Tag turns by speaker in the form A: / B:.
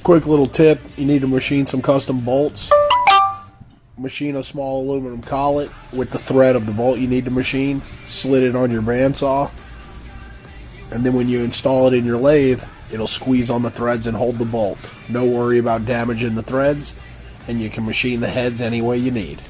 A: Quick little tip, you need to machine some custom bolts. Machine a small aluminum collet with the thread of the bolt you need to machine. Slit it on your bandsaw. And then when you install it in your lathe, it'll squeeze on the threads and hold the bolt. No worry about damaging the threads, and you can machine the heads any way you need.